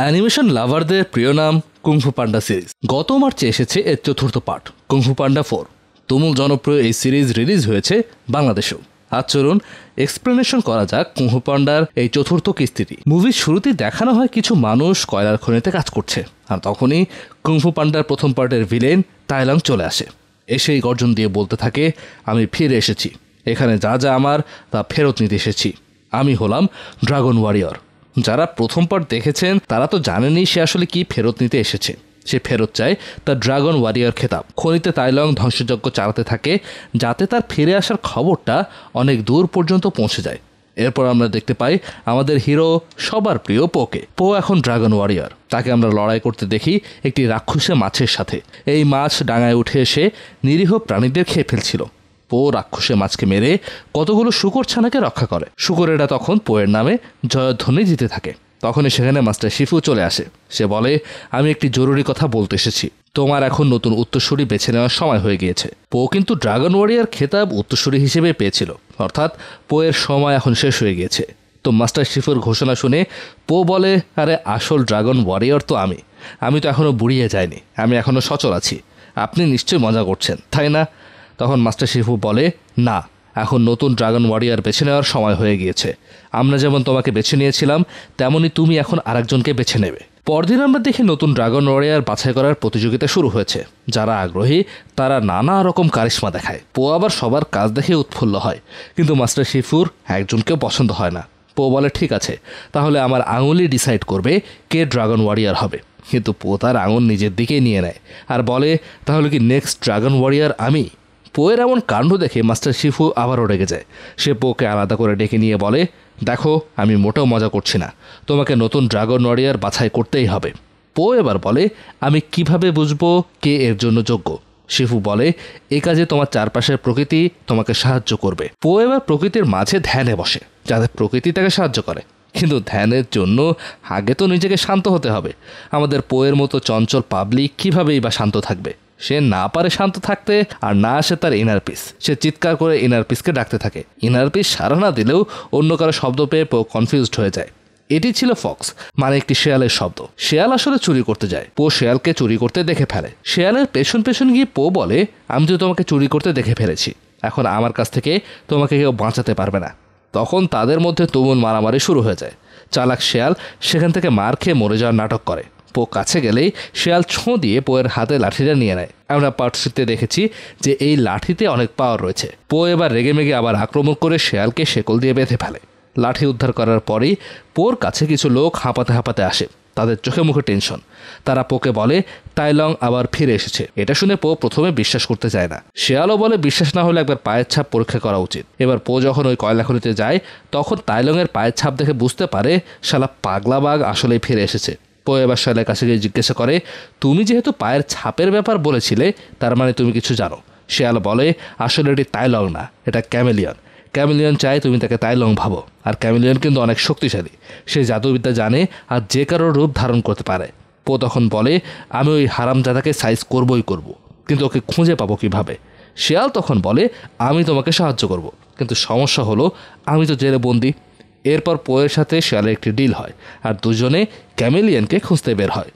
Animation লাভারদের প্রিয় নাম kung fu পান্ডা series. গত মার্চে এসেছে এর চতুর্থ পার্ট কুংফু পান্ডা 4। তুমুল জনপ্রিয় এই সিরিজ রিলিজ হয়েছে বাংলাদেশেও। আজ চলুন এক্সপ্লেনেশন করা যাক কুংফু পান্ডার এই চতুর্থ কিস্তিটি। মুভির শুরুতেই দেখানো হয় কিছু মানুষ কয়লার খনিতে কাজ করছে, আর তখনই কুংফু পান্ডার প্রথম পার্টের ভিলেন তাইলং চলে আসে। এসেই গর্জন দিয়ে বলতে থাকে, আমি ফিরে এসেছি, এখানে যা যা আমার তা ফেরত নিতে এসেছি। আমি হলাম ড্রাগন ওয়ারিয়র। যারা প্রথম পার্ট দেখেছেন তারা তো জানেনই সে আসলে কি ফেরত নিতে এসেছে। সে ফেরত চায় তার ড্রাগন ওয়ারিয়র খেতাব। খনিতে তাইলং ধ্বংসযজ্ঞ চালাতে থাকে যাতে তার ফিরে আসার খবরটা অনেক দূর পর্যন্ত পৌঁছে যায়। এরপর আমরা দেখতে পাই আমাদের হিরো সবার প্রিয় পোকে। পো এখন ড্রাগন ওয়ারিয়র। তাকে আমরা লড়াই করতে দেখি একটি রাক্ষসে মাছের সাথে। এই মাছ ডাঙায় উঠে এসে নিরীহ প্রাণীদের খেয়ে ফেলছিল। পো রাক্ষসে মাছকে মেরে কতগুলো শূকর ছানাকে রক্ষা করে। শূকরেরা তখন পোয়ের নামে জয়ধ্বনি দিতে থাকে। তখনই সেখানে মাস্টার শিফু চলে আসে। সে বলে, আমি একটি জরুরি কথা বলতে এসেছি, তোমার এখন নতুন উত্তরসূরি বেছে নেওয়ার সময় হয়ে গিয়েছে। পো কিন্তু ড্রাগন ওয়ারিয়র খেতাব উত্তরসূরি হিসেবে পেয়েছিল, অর্থাৎ পোয়ের সময় এখন শেষ হয়ে গিয়েছে। তো মাস্টার শিফুর ঘোষণা শুনে পো বলে, আরে আসল ড্রাগন ওয়ারিয়র তো আমি তো এখনো বুড়িয়ে যাইনি, আমি এখনো সচল আছি। আপনি নিশ্চয়ই মজা করছেন, তাই না? তখন মাস্টার শিফু বলে, না, এখন নতুন ড্রাগন ওয়ারিয়র বেছে নেওয়ার সময় হয়ে গিয়েছে। আমরা যেমন তোমাকে বেছে নিয়েছিলাম তেমনই তুমি এখন আরেকজনকে বেছে নেবে। পরদিন আমরা দেখি নতুন ড্রাগন ওয়ারিয়র বাছাই করার প্রতিযোগিতা শুরু হয়েছে। যারা আগ্রহী তারা নানা রকম কারিশমা দেখায়। পো আবার সবার কাজ দেখে উৎফুল্ল হয়, কিন্তু মাস্টার শিফুর একজনকেও পছন্দ হয় না। পো বলে, ঠিক আছে, তাহলে আমার আঙুলই ডিসাইড করবে কে ড্রাগন ওয়ারিয়র হবে। কিন্তু পো তার আঙুল নিজের দিকেই নিয়ে নেয় আর বলে, তাহলে কি নেক্সট ড্রাগন ওয়ারিয়র আমি? পোয়ের এমন কাণ্ড দেখে মাস্টার শিফু আবারও রেগে যায়। সে পোকে আলাদা করে ডেকে নিয়ে বলে, দেখো, আমি মোটেও মজা করছি না, তোমাকে নতুন ড্রাগন ওয়ারিয়র বাছাই করতেই হবে। পো এবার বলে, আমি কিভাবে বুঝবো কে এর জন্য যোগ্য? শিফু বলে, এ কাজে তোমার চারপাশের প্রকৃতি তোমাকে সাহায্য করবে। পো এবার প্রকৃতির মাঝে ধ্যানে বসে যাতে প্রকৃতি তাকে সাহায্য করে। কিন্তু ধ্যানের জন্য আগে তো নিজেকে শান্ত হতে হবে। আমাদের পোয়ের মতো চঞ্চল পাবলিক কীভাবেই বা শান্ত থাকবে? সে না পারে শান্ত থাকতে, আর না আসে তার ইনার পিস। সে চিৎকার করে ইনার পিসকে ডাকতে থাকে। ইনার পিস সাড়া না দিলেও অন্য কারো শব্দ পেয়ে পো কনফিউজড হয়ে যায়। এটি ছিল ফক্স, মানে একটি শেয়ালের শব্দ। শেয়াল আসলে চুরি করতে যায়। পো শেয়ালকে চুরি করতে দেখে ফেলে। শেয়ালের পেছন পেছন গিয়ে পো বলে, আমি তো তোমাকে চুরি করতে দেখে ফেলেছি, এখন আমার কাছ থেকে তোমাকে কেউ বাঁচাতে পারবে না। তখন তাদের মধ্যে তুমুল মারামারি শুরু হয়ে যায়। চালাক শেয়াল সেখান থেকে মার খেয়ে মরে যাওয়ার নাটক করে। পো কাছে গেলেই শেয়াল ছোঁ দিয়ে পোয়ের হাতে লাঠিটা নিয়ে নেয়। আমরা পার্ট 3-তে দেখেছি যে এই লাঠিতে অনেক পাওয়ার রয়েছে। পো এবার রেগেমেগে আবার আক্রমণ করে শেয়ালকে শেকল দিয়ে বেঁধে ফেলে। লাঠি উদ্ধার করার পরেই পোর কাছে কিছু লোক হাঁপাতে হাঁপাতে আসে। তাদের চোখে মুখে টেনশন। তারা পোকে বলে, তাইলং আবার ফিরে এসেছে। এটা শুনে পো প্রথমে বিশ্বাস করতে চায় না। শেয়ালও বলে, বিশ্বাস না হলে একবার পায়ের ছাপ পরীক্ষা করা উচিত। এবার পো যখন ওই কয়লা খনিতে যায় তখন তাইলংয়ের পায়ের ছাপ দেখে বুঝতে পারে শালা পাগলা বাঘ আসলেই ফিরে এসেছে। পো এবার শেয়ালের কাছে গিয়ে জিজ্ঞাসা করে, তুমি যেহেতু পায়ের ছাপের ব্যাপার বলেছিলে, তার মানে তুমি কিছু জানো? শেয়াল বলে, আসলে এটি তাইলং না, এটা ক্যামেলিয়ন। ক্যামেলিয়ন চায় তুমি তাকে তাইলং ভাবো। আর ক্যামেলিয়ন কিন্তু অনেক শক্তিশালী, সে জাদুবিদ্যা জানে আর যে কারোর রূপ ধারণ করতে পারে। পো তখন বলে, আমি ওই হারামজাদাকে সাইজ করবই করব, কিন্তু ওকে খুঁজে পাবো কিভাবে? শেয়াল তখন বলে, আমি তোমাকে সাহায্য করব, কিন্তু সমস্যা হলো আমি তো জেলে বন্দি। এরপর পোয়ের সাথে শেয়ালের একটি ডিল হয় আর দুজনে ক্যামেলিয়নকে খুঁজতে বের হয়।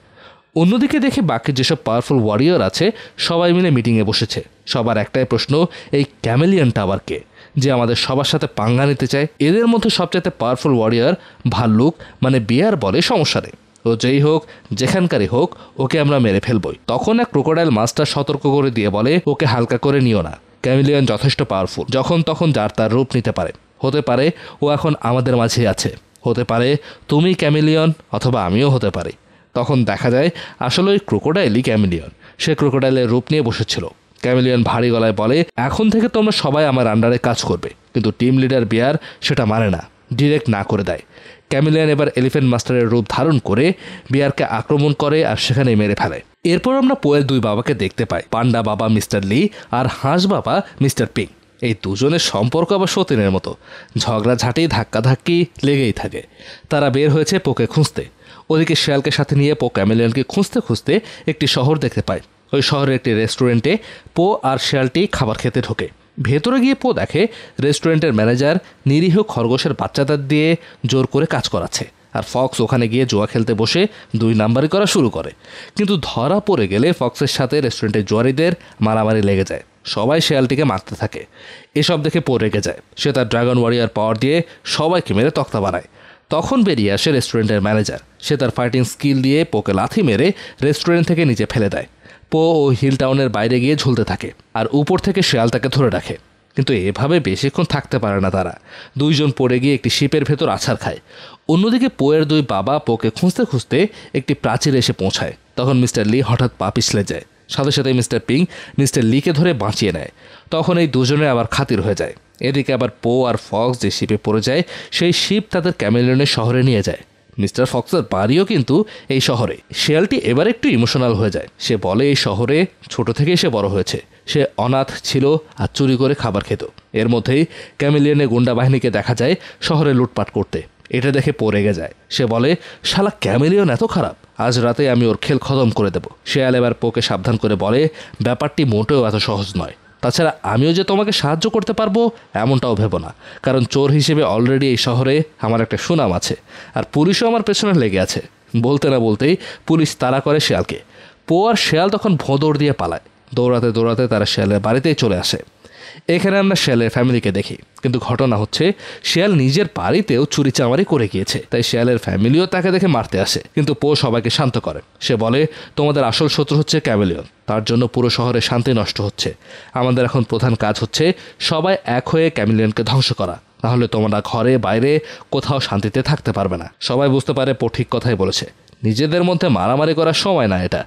অন্যদিকে দেখে বাকি যেসব পাওয়ারফুল ওয়ারিয়র আছে সবাই মিলে মিটিংয়ে বসেছে। সবার একটাই প্রশ্ন, এই ক্যামেলিয়নটা আবার কে যে আমাদের সবার সাথে পাঙ্গা নিতে চায়? এদের মধ্যে সবচাইতে পাওয়ারফুল ওয়ারিয়র ভাল্লুক, মানে বিয়ার বলে, সমস্যা নেই, ও যেই হোক যেখানকারই হোক ওকে আমরা মেরে ফেলবই। তখন এক ক্রোকোডাইল মাস্টার সতর্ক করে দিয়ে বলে, ওকে হালকা করে নিও না, ক্যামেলিয়ন যথেষ্ট পাওয়ারফুল, যখন তখন যার তার রূপ নিতে পারে। হতে পারে ও এখন আমাদের মাঝে আছে, হতে পারে তুমি ক্যামেলিয়ন, অথবা আমিও হতে পারি। তখন দেখা যায় আসলে ওই ক্রোকোডাইলই ক্যামেলিয়ন। সে ক্রোকোডাইলের রূপ নিয়ে বসেছিল। ক্যামেলিয়ন ভারী গলায় বলে, এখন থেকে তোমরা সবাই আমার আন্ডারে কাজ করবে। কিন্তু টিম লিডার বিয়ার সেটা মানে না, ডিরেক্ট না করে দেয়। ক্যামেলিয়ন এবার এলিফ্যান্ট মাস্টারের রূপ ধারণ করে বিয়ারকে আক্রমণ করে আর সেখানেই মেরে ফেলে। এরপর আমরা পোয়ের দুই বাবাকে দেখতে পাই, পান্ডা বাবা মিস্টার লি আর হাঁস বাবা মিস্টার পিং। এই দুজনের সম্পর্ক আবার সতীনের মতো, ঝগড়াঝাঁটি ধাক্কাধাক্কি লেগেই থাকে। তারা বের হয়েছে পোকে খুঁজতে। ওদিকে শেয়ালকে সাথে নিয়ে পো ক্যামেলিয়নকে খুঁজতে খুঁজতে একটি শহর দেখতে পায়। ওই শহরের একটি রেস্টুরেন্টে পো আর শেয়ালটি খাবার খেতে ঢোকে। ভেতরে গিয়ে পো দেখে রেস্টুরেন্টের ম্যানেজার নিরীহ খরগোশের বাচ্চাদের দিয়ে জোর করে কাজ করাচ্ছে। আর ফক্স ওখানে গিয়ে জুয়া খেলতে বসে 2 নাম্বারই করা শুরু করে। কিন্তু ধরা পড়ে গেলে ফক্সের সাথে রেস্টুরেন্টের জুয়ারিদের মারামারি লেগে যায়। সবাই শেয়ালটিকে মারতে থাকে। এসব দেখে পো রেগে যায়। সে তার ড্রাগন ওয়ারিয়ার পাওয়ার দিয়ে সবাইকে মেরে তক্তা বানায়। তখন বেরিয়ে আসে রেস্টুরেন্টের ম্যানেজার। সে তার ফাইটিং স্কিল দিয়ে পোকে লাথি মেরে রেস্টুরেন্ট থেকে নিচে ফেলে দেয়। পো ও হিল টাউনের বাইরে গিয়ে ঝুলতে থাকে আর উপর থেকে শেয়াল তাকে ধরে রাখে। কিন্তু এভাবে বেশিক্ষণ থাকতে পারে না তারা। 2 জন পড়ে গিয়ে একটি শিপের ভেতর আছাড় খায়। অন্যদিকে পোয়ের 2 বাবা পোকে খুঁজতে খুঁজতে একটি প্রাচীরে এসে পৌঁছায়। তখন মিস্টার লি হঠাৎ পা পিছলে যায়। সাথে সাথে মিস্টার পিং মিস্টার লিকে ধরে বাঁচিয়ে নেয়। তখন এই দুজনে আবার খাতির হয়ে যায়। এদিকে আবার পো আর ফক্স যে শিপে পড়ে যায় সেই শিপ তাদের ক্যামেলিয়নের শহরে নিয়ে যায়। মিস্টার ফক্সের বাড়িও কিন্তু এই শহরে। শেয়ালটি এবার একটু ইমোশনাল হয়ে যায়। সে বলে এই শহরে ছোট থেকেই সে বড় হয়েছে। সে অনাথ ছিল আর চুরি করে খাবার খেত। এর মধ্যেই ক্যামেলিয়নের গুন্ডা বাহিনীকে দেখা যায় শহরে লুটপাট করতে। এটা দেখে পো রেগে যায়। সে বলে, শালা ক্যামেলিয়ন এত খারাপ, আজ রাতে আমি ওর খেল খতম করে দেব। শেয়াল এবার পোকে সাবধান করে বলে, ব্যাপারটি মোটেও এত সহজ নয়। তাছাড়া আমিও যে তোমাকে সাহায্য করতে পারবো এমনটাও ভেবো না, কারণ চোর হিসেবে অলরেডি এই শহরে আমার একটা সুনাম আছে আর পুলিশও আমার পেছনে লেগে আছে। বলতে না বলতেই পুলিশ তাড়া করে শেয়ালকে। পো আর শেয়াল তখন ভোঁদড় দিয়ে পালায়। দৌড়াতে দৌড়াতে তারা শেয়ালের বাড়িতেই চলে আসে। এখানে আমরা শেয়ালের ফ্যামিলিকে দেখি। কিন্তু ঘটনা হচ্ছে শেয়াল নিজের বাড়িতেও চুরি চামারি করে গিয়েছে। তাই শেয়ালের ফ্যামিলিও তাকে দেখে মারতে আসে। কিন্তু পো সবাইকে শান্ত করে। সে বলে, তোমাদের আসল শত্রু হচ্ছে ক্যামেলিয়ন, তার জন্য পুরো শহরে শান্তি নষ্ট হচ্ছে। আমাদের এখন প্রধান কাজ হচ্ছে সবাই এক হয়ে ক্যামেলিয়নকে ধ্বংস করা, নাহলে তোমরা ঘরে বাইরে কোথাও শান্তিতে থাকতে পারবে না। সবাই বুঝতে পারে পো ঠিক কথাই বলেছে। নিজেদের মধ্যে মারামারি করার সময় না এটা।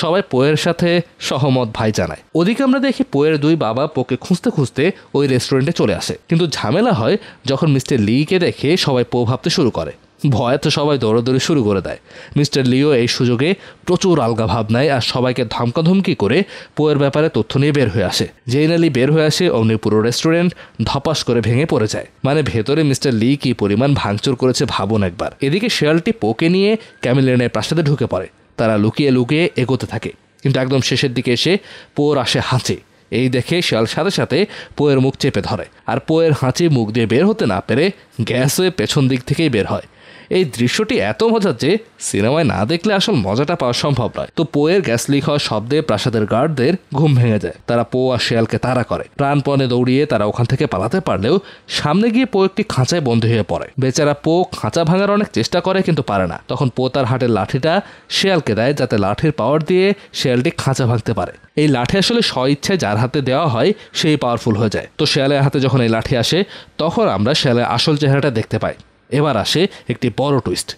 সবাই পোয়ের সাথে সহমত ভাই জানায়। ওদিকে আমরা দেখি পোয়ের 2 বাবা পোকে খুঁজতে খুঁজতে ওই রেস্টুরেন্টে চলে আসে। কিন্তু ঝামেলা হয় যখন মিস্টার লিকে দেখে সবাই পো ভাবতে শুরু করে। ভয়ে তো সবাই দৌড়াদৌড়ি শুরু করে দেয়। মিস্টার লিও এই সুযোগে প্রচুর আলগা ভাব নেয় আর সবাইকে ধমকাধমকি করে পোয়ের ব্যাপারে তথ্য নিয়ে বের হয়ে আসে। যেই না লি বের হয়ে আসে অমনি পুরো রেস্টুরেন্ট ধপাস করে ভেঙে পড়ে যায়। মানে ভেতরে মিস্টার লি কি পরিমাণ ভাঙচুর করেছে ভাবুন একবার। এদিকে শেয়ালটি পোকে নিয়ে ক্যামেলিয়নের প্রাসাদে ঢুকে পড়ে। তারা লুকিয়ে লুকিয়ে এগোতে থাকে। কিন্তু একদম শেষের দিকে এসে পোর আসে হাঁচি। এই দেখে শেয়াল সাথে সাথে পোয়ের মুখ চেপে ধরে আর পোয়ের হাঁচি মুখ দিয়ে বের হতে না পেরে গ্যাস হয়ে পেছন দিক থেকেই বের হয়। এই দৃশ্যটি এত মজার যে সিনেমায় না দেখলে আসল মজাটা পাওয়া সম্ভব নয়। তো পোয়ের গ্যাস লিক হওয়ার শব্দে প্রাসাদের গার্ডদের ঘুম ভেঙে যায়। তারা পো আর শেয়ালকে তাড়া করে। প্রাণপণে দৌড়িয়ে তারা ওখান থেকে পালাতে পারলেও সামনে গিয়ে পো একটি খাঁচায় বন্দী হয়ে পড়ে। বেচারা পো খাঁচা ভাঙার অনেক চেষ্টা করে কিন্তু পারে না। তখন পো তার হাতের লাঠিটা শেয়ালকে দেয় যাতে লাঠির পাওয়ার দিয়ে শেয়ালটি খাঁচা ভাঙতে পারে। এই লাঠি আসলে স্বইচ্ছায় যার হাতে দেওয়া হয় সেই পাওয়ারফুল হয়ে যায়। তো শেয়ালের হাতে যখন এই লাঠি আসে তখন আমরা শেয়ালের আসল চেহারাটা দেখতে পাই। এবার আসে একটি বড় টুইস্ট।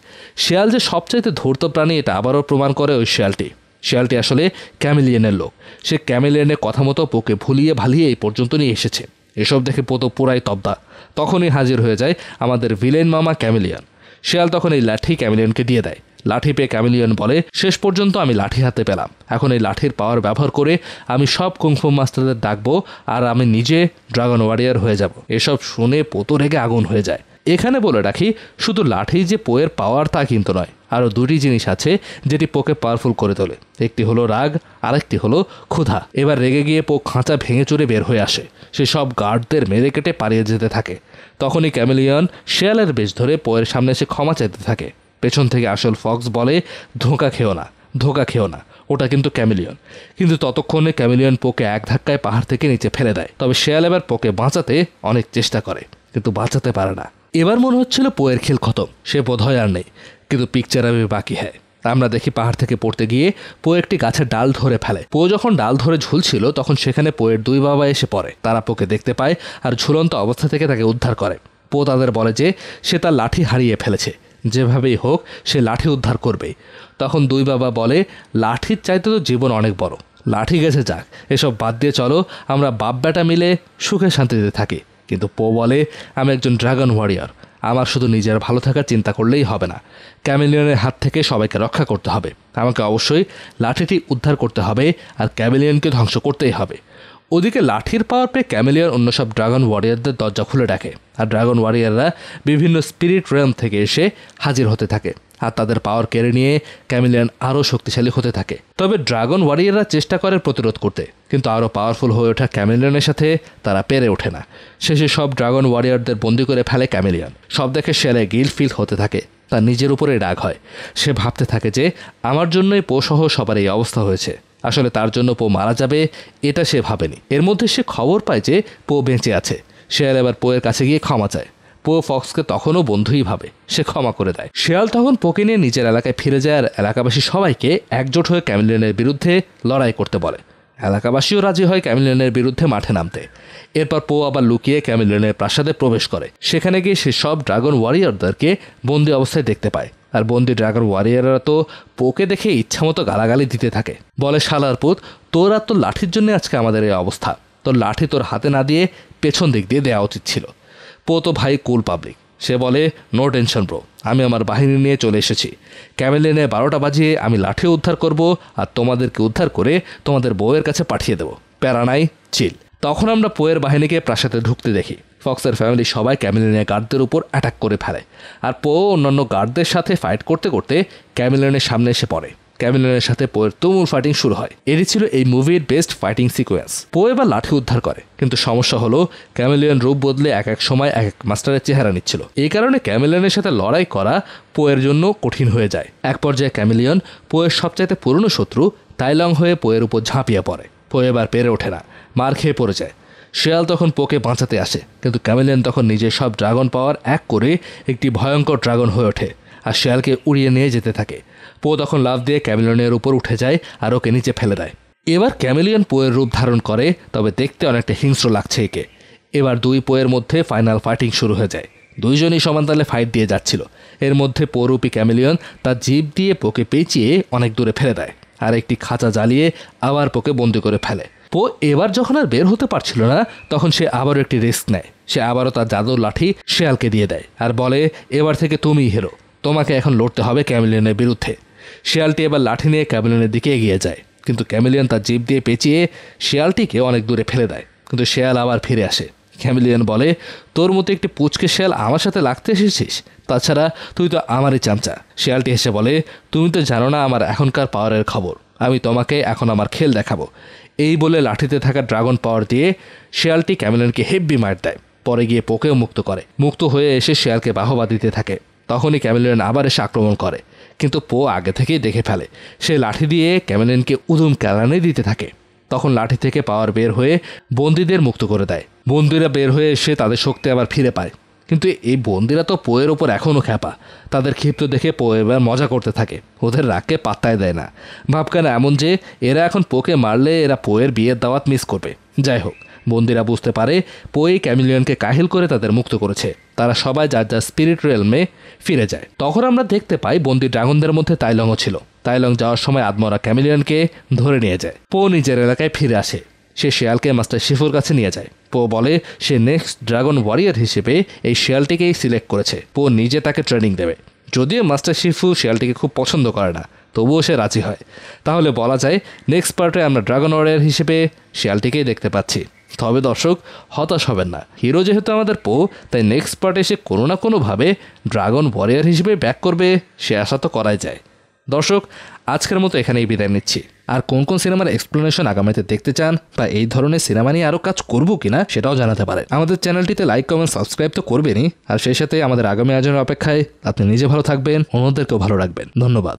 শেয়াল যে সবচাইতে ধূর্ত প্রাণী এটা আবারও প্রমাণ করে ওই শেয়ালটি আসলে ক্যামেলিয়নের লোক। সে ক্যামেলিয়নের কথা মতো পোকে ভুলিয়ে ভালিয়ে এই পর্যন্ত নিয়ে এসেছে। এসব দেখে পো তো পুরাই তব্দা। তখনই হাজির হয়ে যায় আমাদের ভিলেন মামা ক্যামেলিয়ন। শেয়াল তখন এই লাঠি ক্যামেলিয়নকে দিয়ে দেয়। লাঠি পেয়ে ক্যামেলিয়ন বলে, শেষ পর্যন্ত আমি লাঠি হাতে পেলাম। এখন এই লাঠির পাওয়ার ব্যবহার করে আমি সব কুংফু মাস্টারদের ডাকবো আর আমি নিজে ড্রাগন ওয়ারিয়ার হয়ে যাব। এসব শুনে পোতো রেগে আগুন হয়ে যায়। এখানে বলে রাখি, শুধু লাঠি যে পোয়ের পাওয়ার তা কিন্তু নয়, আরও 2টি জিনিস আছে যেটি পোকে পাওয়ারফুল করে তোলে। একটি হলো রাগ, আরেকটি হলো ক্ষুধা। এবার রেগে গিয়ে পো খাঁচা ভেঙে চুরে বের হয়ে আসে। সে সব গার্ডদের মেরে কেটে পালিয়ে যেতে থাকে। তখনই ক্যামেলিয়ন শেয়ালের বেশ ধরে পোয়ের সামনে এসে ক্ষমা চাইতে থাকে। পেছন থেকে আসল ফক্স বলে, ধোঁকা খেও না, ওটা কিন্তু ক্যামেলিয়ন। কিন্তু ততক্ষণে ক্যামেলিয়ন পোকে এক ধাক্কায় পাহাড় থেকে নিচে ফেলে দেয়। তবে শেয়াল এবার পোকে বাঁচাতে অনেক চেষ্টা করে কিন্তু বাঁচাতে পারে না। এবার মনে হচ্ছিল পোয়ের খেল খতম, সে বোধহয় আর নেই। কিন্তু পিকচার আমি বাকি হ্যাঁ। আমরা দেখি পাহাড় থেকে পড়তে গিয়ে পো একটি গাছের ডাল ধরে ফেলে। পো যখন ডাল ধরে ঝুলছিল তখন সেখানে পোয়ের 2 বাবা এসে পড়ে। তারা পোকে দেখতে পায় আর ঝুলন্ত অবস্থা থেকে তাকে উদ্ধার করে। পো তাদের বলে যে সে তার লাঠি হারিয়ে ফেলেছে, যেভাবেই হোক সে লাঠি উদ্ধার করবেই। তখন 2 বাবা বলে, লাঠির চাইতে তো জীবন অনেক বড়, লাঠি গেছে যাক, এসব বাদ দিয়ে চলো আমরা বাপ বেটা মিলে সুখে শান্তিতে থাকি। কিন্তু পো বলে, আমি একজন ড্রাগন ওয়ারিয়র, আমার শুধু নিজের ভালো থাকার চিন্তা করলেই হবে না, ক্যামেলিয়নের হাত থেকে সবাইকে রক্ষা করতে হবে। আমাকে অবশ্যই লাঠিটি উদ্ধার করতে হবে আর ক্যামেলিয়নকে ধ্বংস করতেই হবে। ওদিকে লাঠির পাওয়ার পেয়ে ক্যামেলিয়ন অন্য সব ড্রাগন ওয়ারিয়রদের দরজা খুলে ডাকে আর ড্রাগন ওয়ারিয়ররা বিভিন্ন স্পিরিট রেলম থেকে এসে হাজির হতে থাকে আর তাদের পাওয়ার কেড়ে নিয়ে ক্যামেলিয়ন আরও শক্তিশালী হতে থাকে। তবে ড্রাগন ওয়ারিয়ররা চেষ্টা করে প্রতিরোধ করতে, কিন্তু আরও পাওয়ারফুল হয়ে ওঠা ক্যামেলিয়নের সাথে তারা পেরে ওঠে না। শেষে সব ড্রাগন ওয়ারিয়রদের বন্দি করে ফেলে ক্যামেলিয়ন। সব দেখে শেয়ালে গিল্ট ফিল হতে থাকে। তার নিজের উপরে রাগ হয়। সে ভাবতে থাকে যে আমার জন্যই পো সহ সবার এই অবস্থা হয়েছে। আসলে তার জন্য পো মারা যাবে এটা সে ভাবেনি। এর মধ্যে সে খবর পায় যে পো বেঁচে আছে। শেয়াল এবার পোয়ের কাছে গিয়ে ক্ষমা চায়। পো ফক্সকে তখনও বন্ধুই ভাবে, সে ক্ষমা করে দেয়। শেয়াল তখন পোকে নিয়ে নিজের এলাকায় ফিরে যায় আর এলাকাবাসী সবাইকে একজোট হয়ে ক্যামিলিয়নের বিরুদ্ধে লড়াই করতে বলে। এলাকাবাসীও রাজি হয় ক্যামিলিয়নের বিরুদ্ধে মাঠে নামতে। এরপর পো আবার লুকিয়ে ক্যামিলিয়নের প্রাসাদে প্রবেশ করে। সেখানে গিয়ে সে সব ড্রাগন ওয়ারিয়রদেরকে বন্দি অবস্থায় দেখতে পায়। আর বন্দি ড্রাগন ওয়ারিয়ররা তো পোকে দেখে ইচ্ছামতো গালাগালি দিতে থাকে। বলে, শালার পুত, তোর আর তোর লাঠির জন্য আজকে আমাদের এই অবস্থা। তোর লাঠি তোর হাতে না দিয়ে পেছন দিক দিয়ে দেওয়া উচিত ছিল। পো তো ভাই কুল পাবলিক। সে বলে, নো টেনশন ব্রো, আমি আমার বাহিনী নিয়ে চলে এসেছি। ক্যামেলিয়নে 12টা বাজিয়ে আমি লাঠি উদ্ধার করব আর তোমাদেরকে উদ্ধার করে তোমাদের বউয়ের কাছে পাঠিয়ে দেবো। প্যারা নাই, চিল। তখন আমরা পোয়ের বাহিনীকে প্রাসাদে ঢুকতে দেখি। ফক্সের ফ্যামিলি সবাই ক্যামিলিয়নের গার্ডদের উপর অ্যাটাক করে ফেলে। আর পো অন্যান্য গার্ডদের সাথে ফাইট করতে করতে ক্যামিলিয়নের সামনে এসে পড়ে। ক্যামিলিয়নের সাথে পোয়ের তুমুল ফাইটিং শুরু হয়। এটি ছিল এই মুভির বেস্ট ফাইটিং সিকোয়েন্স। পো এবার লাঠি উদ্ধার করে, কিন্তু সমস্যা হলো ক্যামিলিয়ন রূপ বদলে এক এক সময় এক এক মাস্টারের চেহারা নিচ্ছিল। এই কারণে ক্যামিলিয়নের সাথে লড়াই করা পোয়ের জন্য কঠিন হয়ে যায়। এক পর্যায়ে ক্যামিলিয়ন পোয়ের সবচাইতে পুরনো শত্রু তাইলং হয়ে পোয়ের উপর ঝাঁপিয়ে পড়ে। পো এবার পেরে ওঠে না, মার খেয়ে পড়ে যায়। শেয়াল তখন পোকে বাঁচাতে আসে, কিন্তু ক্যামিলিয়ন তখন নিজের সব ড্রাগন পাওয়ার এক করে একটি ভয়ঙ্কর ড্রাগন হয়ে ওঠে আর শেয়ালকে উড়িয়ে নিয়ে যেতে থাকে। পো তখন লাফ দিয়ে ক্যামিলিয়নের উপর উঠে যায় আর ওকে নিচে ফেলে দেয়। এবার ক্যামিলিয়ন পোয়ের রূপ ধারণ করে, তবে দেখতে অনেকটা হিংস্র লাগছে একে। এবার দুই পোয়ের মধ্যে ফাইনাল ফাইটিং শুরু হয়ে যায়। দুইজনই সমান তালে ফাইট দিয়ে যাচ্ছিল। এর মধ্যে পোরূপী ক্যামিলিয়ন তার জিভ দিয়ে পোকে পেঁচিয়ে অনেক দূরে ফেলে দেয় আর একটি খাঁচা জ্বালিয়ে আবার পোকে বন্দি করে ফেলে। পো এবার যখন আর বের হতে পারছিল না, তখন সে আবারও একটি রিস্ক নেয়। সে আবারও তার জাদুর লাঠি শেয়ালকে দিয়ে দেয় আর বলে, এবার থেকে তুমিই হিরো, তোমাকে এখন লড়তে হবে ক্যামিলিয়নের বিরুদ্ধে। শিয়ালটি এবার লাঠি নিয়ে ক্যামিলিয়নের দিকে এগিয়ে যায়, কিন্তু ক্যামিলিয়ন তার জিভ দিয়ে পেঁচিয়ে শিয়ালটিকে অনেক দূরে ফেলে দেয়। কিন্তু শিয়াল আবার ফিরে আসে। ক্যামিলিয়ন বলে, তোর মতো একটি পুচকে শিয়াল আমার সাথে লাগতে এসেছিস? তাছাড়া তুই তো আমারই চামচা। শিয়ালটি হেসে বলে, তুমি তো জানো না আমার এখনকার পাওয়ারের খবর। আমি তোমাকে এখন আমার খেল দেখাবো। এই বলে লাঠিতে থাকা ড্রাগন পাওয়ার দিয়ে শিয়ালটি ক্যামিলিয়নকে হেভি মার দেয়। পরে গিয়ে পোকেও মুক্ত করে। মুক্ত হয়ে এসে শিয়ালকে বাহবা দিতে থাকে। তখনই ক্যামিলিয়ন আবার এসে আক্রমণ করে, কিন্তু পো আগে থেকেই দেখে ফেলে। সে লাঠি দিয়ে ক্যামিলিয়নকে উদুম কেলানি দিতে থাকে। তখন লাঠি থেকে পাওয়ার বের হয়ে বন্দীদের মুক্ত করে দেয়। বন্দীরা বের হয়ে এসে তাদের শক্তি আবার ফিরে পায়। কিন্তু এই বন্দীরা তো পোয়ের ওপর এখনও খ্যাপা। তাদের ক্ষিপ্ত দেখে পো এবার মজা করতে থাকে, ওদের রাগকে পাত্তায় দেয় না। ভাবখানা এমন যে এরা এখন পোকে মারলে এরা পোয়ের বিয়ের দাওয়াত মিস করবে। যাই হোক, বন্দীরা বুঝতে পারে পোই ক্যামিলিয়নকে কাহিল করে তাদের মুক্ত করেছে। তারা সবাই যার যার স্পিরিট রেলমে ফিরে যায়। তখন আমরা দেখতে পাই বন্দী ড্রাগনদের মধ্যে তাইলংও ছিল। তাইলং যাওয়ার সময় আদমরা ক্যামিলিয়নকে ধরে নিয়ে যায়। পো নিজের এলাকায় ফিরে আসে। সে শিয়ালকে মাস্টার শিফুর কাছে নিয়ে যায়। পো বলে সে নেক্সট ড্রাগন ওয়ারিয়র হিসেবে এই শিয়ালটিকেই সিলেক্ট করেছে। পো নিজে তাকে ট্রেনিং দেবে। যদিও মাস্টার শিফু শিয়ালটিকে খুব পছন্দ করে না, তবুও সে রাজি হয়। তাহলে বলা যায় নেক্সট পার্টে আমরা ড্রাগন ওয়ারিয়র হিসেবে শিয়ালটিকেই দেখতে পাচ্ছি। তবে দর্শক, হতাশ হবেন না। হিরো যেহেতু আমাদের পো, তাই নেক্সট পার্টে সে কোনো না কোনোভাবে ড্রাগন ওয়ারিয়র হিসেবে ব্যাক করবে, সে আশা তো করাই যায়। দর্শক, আজকের মতো এখানেই বিদায় নিচ্ছি। আর কোন কোন সিনেমার এক্সপ্লেনেশন আগামীতে দেখতে চান বা এই ধরনের সিনেমা নিয়ে আরও কাজ করবো কিনা সেটাও জানাতে পারেন। আমাদের চ্যানেলটিতে লাইক, কমেন্ট, সাবস্ক্রাইব তো করবেনই, আর সেই সাথে আমাদের আগামী আয়োজনের অপেক্ষায়। আপনি নিজে ভালো থাকবেন, অন্যদেরকেও ভালো রাখবেন। ধন্যবাদ।